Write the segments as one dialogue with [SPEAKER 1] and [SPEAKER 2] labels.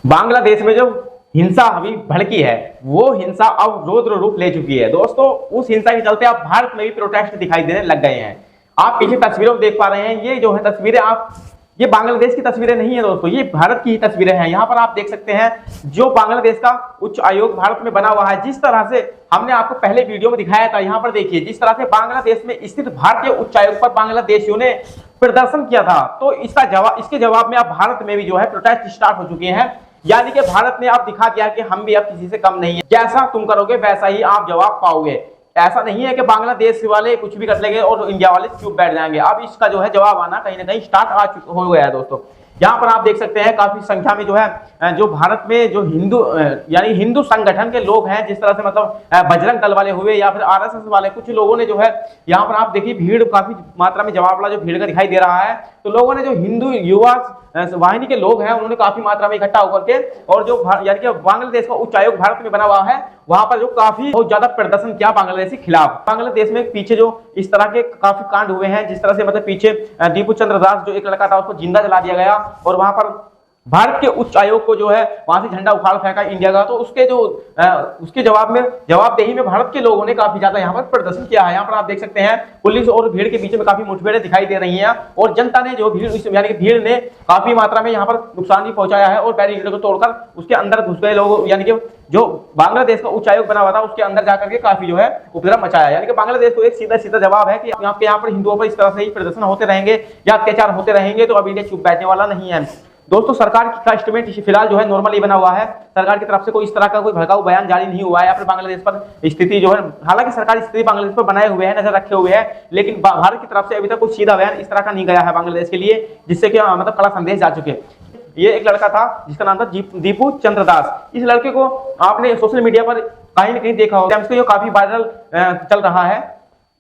[SPEAKER 1] बांग्लादेश में जो हिंसा अभी भड़की है वो हिंसा अब रौद्र रूप ले चुकी है दोस्तों। उस हिंसा के चलते अब भारत में भी प्रोटेस्ट दिखाई देने लग गए हैं। आप पीछे तस्वीरों में देख पा रहे हैं, ये जो है तस्वीरें ये बांग्लादेश की तस्वीरें नहीं है दोस्तों, ये भारत की ही तस्वीरें हैं। यहाँ पर आप देख सकते हैं जो बांग्लादेश का उच्च आयोग भारत में बना हुआ है, जिस तरह से हमने आपको पहले वीडियो में दिखाया था। यहाँ पर देखिए जिस तरह से बांग्लादेश में स्थित भारतीय उच्च आयोग पर बांग्लादेशियों ने प्रदर्शन किया था, तो इसके जवाब में अब भारत में भी जो है प्रोटेस्ट स्टार्ट हो चुके हैं। यानी कि भारत ने अब दिखा दिया कि हम भी अब किसी से कम नहीं है, जैसा तुम करोगे वैसा ही आप जवाब पाओगे। ऐसा नहीं है कि बांग्लादेश वाले कुछ भी कर लेंगे और इंडिया वाले चुप बैठ जाएंगे। अब इसका जो है जवाब आना कहीं ना कहीं स्टार्ट हो गया है दोस्तों। यहाँ पर आप देख सकते हैं काफी संख्या में जो है जो भारत में जो हिंदू यानी हिंदू संगठन के लोग हैं, जिस तरह से मतलब बजरंग दल वाले हुए या फिर आरएसएस वाले, कुछ लोगों ने जो है यहाँ पर आप देखिए भीड़ काफी मात्रा में जवाब जो भीड़ का दिखाई दे रहा है। तो लोगों ने जो हिंदू युवा वाहिनी के लोग हैं उन्होंने काफी मात्रा में इकट्ठा होकर के और जो यानी कि बांग्लादेश का उच्च आयोग भारत में बना हुआ है वहां पर जो काफी बहुत ज्यादा प्रदर्शन किया बांग्लादेश के खिलाफ। बांग्लादेश में पीछे जो इस तरह के काफी कांड हुए हैं, जिस तरह से मतलब पीछे दीपू चंद्र दास जो एक लड़का था उसको जिंदा जला दिया गया और वहां पर भारत के उच्च आयोग को जो है वहां से झंडा उखाड़ फेंका इंडिया का। तो उसके जवाबदेही में भारत के लोगों ने काफी ज्यादा यहाँ पर प्रदर्शन किया है। यहाँ पर आप देख सकते हैं पुलिस और भीड़ के बीच में काफी मुठभेड़ें दिखाई दे रही हैं और जनता ने जो भीड़ यानी कि भीड़ ने काफी मात्रा में यहाँ पर नुकसान भी पहुंचाया है और बैरिकेड को तोड़कर उसके अंदर घुस गए लोग, यानी कि जो बांग्लादेश का उच्च आयोग बना हुआ था उसके अंदर जाकर के काफी जो है उपद्रव मचाया। यानी कि बांग्लादेश को एक सीधा जवाब है कि आपके यहाँ पर हिंदुओं पर इस तरह से ही प्रदर्शन होते रहेंगे या अत्याचार होते रहेंगे तो अब इंडिया चुप बैठने वाला नहीं है दोस्तों। सरकार का स्टेटमेंट फिलहाल जो है नॉर्मली बना हुआ है। सरकार की तरफ से कोई इस तरह का कोई भड़काऊ बयान जारी नहीं हुआ है या फिर बांग्लादेश पर स्थिति जो है, हालांकि सरकारी स्थिति बांग्लादेश पर बनाए हुए है, नजर रखे हुए है, लेकिन भारत की तरफ से अभी तक कोई सीधा बयान इस तरह का नहीं गया है बांग्लादेश के लिए, जिससे कि मतलब कड़ा संदेश जा चुके। ये एक लड़का था जिसका नाम था दीपू चंद्र दास। इस लड़के को आपने सोशल मीडिया पर कहीं न कहीं देखा होगा, इसको काफी वायरल चल रहा है।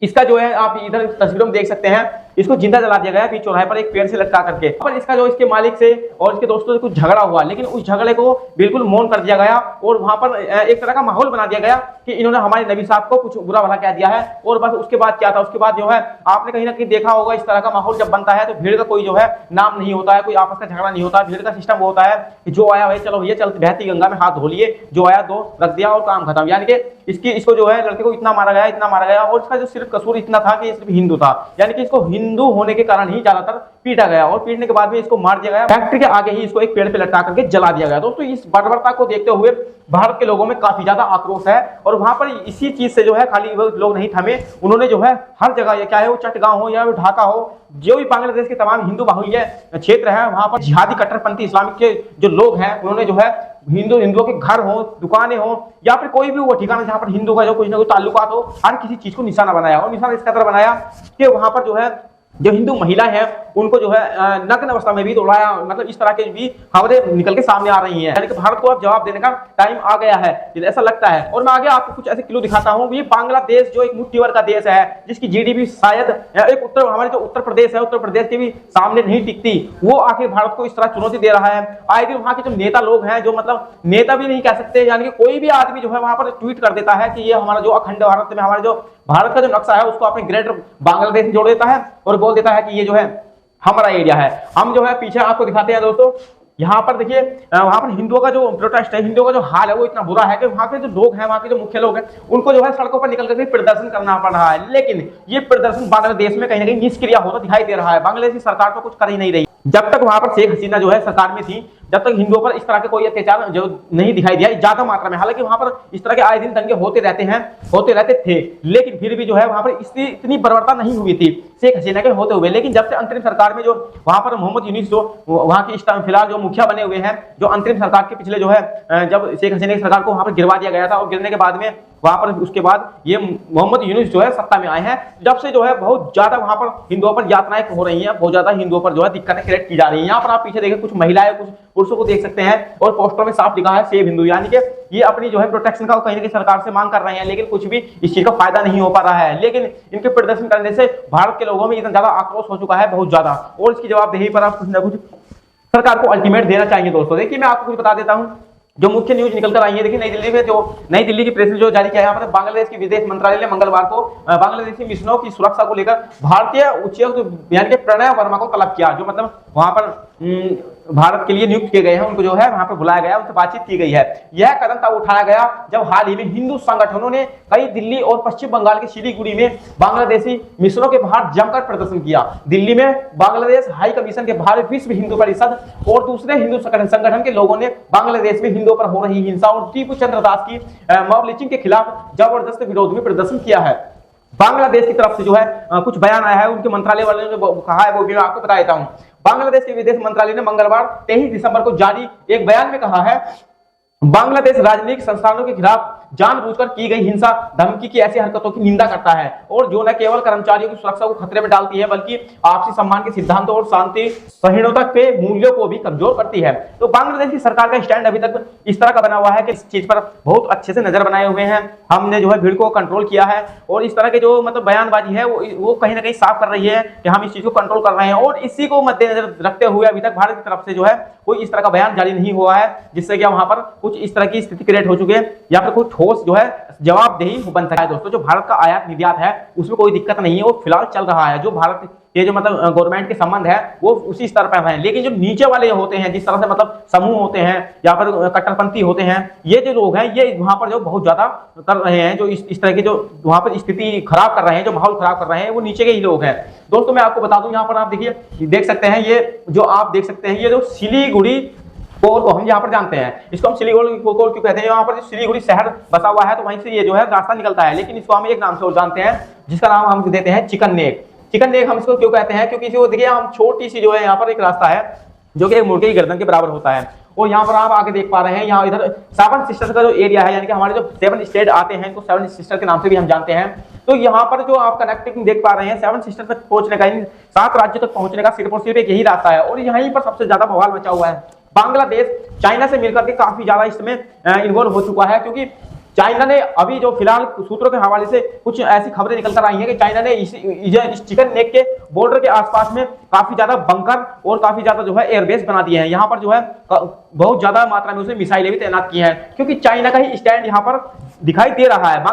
[SPEAKER 1] इसका जो है आप इधर तस्वीरों में देख सकते हैं, इसको जिंदा जला दिया गया बीच चौराहे पर एक पेड़ से लटका करके। पर इसका जो इसके मालिक से और इसके दोस्तों से कुछ झगड़ा हुआ, लेकिन उस झगड़े को बिल्कुल मौन कर दिया गया और वहां पर एक तरह का माहौल बना दिया गया कि इन्होंने हमारे नबी साहब को कुछ बुरा भला कह दिया है। और बस उसके बाद क्या था, उसके बाद जो है आपने कहीं ना कहीं देखा होगा इस तरह का माहौल जब बनता है तो भीड़ का कोई जो है नाम नहीं होता है, कोई आपस का झगड़ा नहीं होता है। भीड़ का सिस्टम वो होता है कि जो आया भाई चलो ये चलते बहती गंगा में हाथ धो लिए, जो आया दो रख दिया और काम खत्म। यानी कि इसको जो है लड़के को इतना मारा गया और इसका जो सिर्फ कसूर इतना था कि सिर्फ हिंदू था, यानी कि इसको हिंदू होने के कारण ही ज्यादातर पीटा गया और पीटने के बाद भी इसको मार दिया गया। फैक्ट्री के आगे ही इसको एक पेड़ पे लटका करके जला दिया गया। दोस्तों इस बर्बरता को देखते हुए भारत के लोगों में काफी ज्यादा आक्रोश है और वहां पर इसी चीज से जो है खाली वो लोग नहीं थमे, उन्होंने जो है हर जगह चाहे वो चटगांव हो या ढाका हो, जो भी बांग्लादेश के तमाम हिंदू बाहुल्य क्षेत्र है वहां पर जिहादी कट्टरपंथी इस्लामिक के जो लोग हैं उन्होंने जो है हिंदुओं के घर हो, दुकानें हो या फिर कोई भी वो ठिकाना जहां पर हिंदू का जो कुछ ना कुछ ताल्लुकात हो, हर किसी चीज को निशाना बनाया और निशाना इस कदर बनाया कि वहां पर जो है जो हिंदू महिला है उनको जो है नग्न अवस्था में भी दौड़ाया। मतलब इस तरह के भी खबरें निकल के सामने आ रही हैं। यानी कि भारत को अब जवाब देने का टाइम आ गया है, ऐसा लगता है। और मैं आगे आपको कुछ ऐसे क्लू दिखाता हूं। ये बांग्लादेश जो एक मुट्ठी भर का देश है, जिसकी जीडीपी शायद एक हमारे जो उत्तर प्रदेश है, उत्तर प्रदेश के भी सामने नहीं टिकती, वो आखिर भारत को इस तरह चुनौती दे रहा है। आए दिन वहां के जो नेता लोग हैं, जो मतलब नेता भी नहीं कह सकते, यानी कि कोई भी आदमी जो है वहां पर ट्वीट कर देता है कि ये हमारा जो अखंड भारत में हमारे जो भारत का जो नक्शा है उसको अपने ग्रेटर बांग्लादेश में जोड़ देता है और बोल देता है कि ये जो है हमारा एरिया है। हम जो है पीछे आपको दिखाते हैं दोस्तों, यहाँ पर देखिए वहां पर हिंदुओं का जो प्रोटेस्ट है, हिंदुओं का जो हाल है वो इतना बुरा है कि वहां के जो लोग हैं, वहां के जो मुख्य लोग हैं, उनको जो है सड़कों पर निकल करके प्रदर्शन करना पड़ रहा है। लेकिन ये प्रदर्शन बांग्लादेश में कहीं ना कहीं निष्क्रिय होता दिखाई दे रहा है। बांग्लादेश की सरकार तो कुछ कर ही नहीं रही। जब तक वहां पर शेख हसीना जो है सरकार में थी, जब तक हिंदुओं पर इस तरह के कोई अत्याचार जो नहीं दिखाई दिया ज्यादा मात्रा में, हालांकि वहां पर इस तरह के आए दिन दंगे होते रहते थे, लेकिन फिर भी जो है वहां पर इतनी बर्बरता नहीं हुई थी शेख हसीना के होते हुए। लेकिन जब से अंतरिम सरकार में जो वहां पर मोहम्मद यूनिस जो वहां की फिलहाल जो मुखिया बने हुए हैं, जो अंतरिम सरकार के पिछले जो है जब शेख हसीना की सरकार को वहां पर गिरवा दिया गया था और गिरने के बाद में वहां पर उसके बाद ये मोहम्मद यूनुस जो है सत्ता में आए हैं, जब से जो है बहुत ज्यादा वहां पर हिंदुओं पर यातनाएं हो रही हैं, बहुत ज्यादा हिंदुओं पर जो है दिक्कतें क्रिएट की जा रही हैं। यहाँ पर आप पीछे देखें कुछ महिलाएं कुछ पुरुषों को देख सकते हैं और पोस्टर में साफ लिखा है सेव हिंदू, यानी कि ये अपनी जो है प्रोटेक्शन का कहीं ना कहीं सरकार से मांग कर रहे हैं, लेकिन कुछ भी इस चीज का फायदा नहीं हो पा रहा है। लेकिन इनके प्रदर्शन करने से भारत के लोगों में इतना ज्यादा आक्रोश हो चुका है, बहुत ज्यादा, और इसकी जवाबदेही पर आप कुछ ना कुछ सरकार को अल्टीमेट देना चाहिए दोस्तों। देखिए मैं आपको कुछ बता देता हूँ जो मुख्य न्यूज निकल कर आई है। देखिए नई दिल्ली की प्रेस ने जो जारी किया है, यहाँ पर बांग्लादेश के विदेश मंत्रालय ने मंगलवार को बांग्लादेशी मिशनों की सुरक्षा को लेकर भारतीय उच्चायुक्त यानी कि प्रणय वर्मा को तलब किया, जो मतलब वहां पर भारत के लिए नियुक्त किए गए हैं, उनको जो है वहां पर बुलाया गया, उनसे बातचीत की गई है। यह कदम तब उठाया गया जब हाल ही में हिंदू संगठनों ने कई दिल्ली और पश्चिम बंगाल के सिलीगुड़ी में बांग्लादेशी मिशनों के बाहर जमकर प्रदर्शन किया। दिल्ली में बांग्लादेश हाई कमीशन के बाहर विश्व हिंदू परिषद और दूसरे हिंदू संगठन के लोगों ने बांग्लादेश में हिंदुओं पर हो रही हिंसा और टीपू चंद्र दास की मॉब लिंचिंग के खिलाफ जबरदस्त विरोध में प्रदर्शन किया है। बांग्लादेश की तरफ से जो है कुछ बयान आया है, उनके मंत्रालय वाले ने जो कहा है वो भी मैं आपको बता देता हूं। बांग्लादेश के विदेश मंत्रालय ने मंगलवार 23 दिसंबर को जारी एक बयान में कहा है, बांग्लादेश राजनीतिक संस्थानों के खिलाफ जानबूझकर की गई हिंसा धमकी की ऐसी हरकतों की निंदा करता है और जो न केवल कर्मचारियों की सुरक्षा को खतरे में डालती है बल्कि आपसी सम्मान के सिद्धांतों और शांति सहिष्णुता के मूल्यों को भी कमजोर करती है। तो बांग्लादेश की सरकार का स्टैंड अभी तक इस तरह का बना हुआ है कि इस चीज पर बहुत अच्छे से नजर बनाए हुए हैं, हमने जो है भीड़ को कंट्रोल किया है और इस तरह के जो मतलब बयानबाजी है वो कहीं ना कहीं साफ कर रही है कि हम इस चीज को कंट्रोल कर रहे हैं। और इसी को मद्देनजर रखते हुए अभी तक भारत की तरफ से जो है कोई इस तरह का बयान जारी नहीं हुआ है जिससे कि वहां पर कुछ इस तरह की स्थिति क्रिएट हो चुकी है या फिर कुछ ठोस जो है जवाबदेही बन सका है। दोस्तों जो भारत का आयात निर्यात है उसमें कोई दिक्कत नहीं है, वो फिलहाल चल रहा है। जो भारत ये जो मतलब गवर्नमेंट के संबंध है वो उसी स्तर पर है, लेकिन जो नीचे वाले होते हैं जिस तरह से मतलब समूह होते हैं या फिर कट्टरपंथी होते हैं, ये जो लोग हैं ये वहां पर जो बहुत ज्यादा कर रहे हैं, जो इस तरह की जो वहां पर स्थिति खराब कर रहे हैं, जो माहौल खराब कर रहे हैं, वो नीचे के ही लोग हैं। दोस्तों मैं आपको बता दूं, यहाँ पर आप देखिए देख सकते हैं, ये जो आप देख सकते हैं ये जो सिलीगुड़ी कोर को हम यहाँ पर जानते हैं, इसको हम सिलीगुड़ी कोर क्यों कहते हैं, यहाँ पर सिलीगुड़ी शहर बसा हुआ है तो वहीं से ये जो है रास्ता निकलता है, लेकिन इसको हम एक नाम से और जानते हैं जिसका नाम हम देते हैं चिकन नेक। चिकन नेक हम इसको क्यों कहते हैं, क्योंकि इसको देखिए हम छोटी सी जो है यहाँ पर एक रास्ता है जो कि एक मुर्गे की गर्दन के बराबर होता है और यहाँ पर आप आगे देख पा रहे हैं, यहाँ इधर 7 सिस्टर्स का जो एरिया है, यानी कि हमारे जो 7 स्टेट आते हैं इनको 7 सिस्टर के नाम से भी हम जानते हैं। तो यहाँ पर जो आप कनेक्टिंग देख पा रहे हैं 7 सिस्टर तक पहुंचने का, इन 7 राज्यों तक पहुंचने का सिर्फ और सिर्फ एक यही रास्ता है और यहीं पर सबसे ज्यादा बवाल मचा हुआ है। बांग्लादेश चाइना से मिलकर के काफी ज्यादा इसमें इन्वॉल्व हो चुका है, क्योंकि चाइना ने अभी जो फिलहाल सूत्रों के हवाले से कुछ ऐसी खबरें निकल कर आई हैं कि चाइना ने इस चिकन नेक के बॉर्डर के आसपास में काफी ज्यादा बंकर और काफी ज्यादा जो है एयरबेस बना दिए हैं। यहाँ पर जो है बहुत ज्यादा मात्रा में उसने मिसाइलें भी तैनात की हैं, क्योंकि चाइना का ही स्टैंड यहाँ पर दिखाई दे रहा है।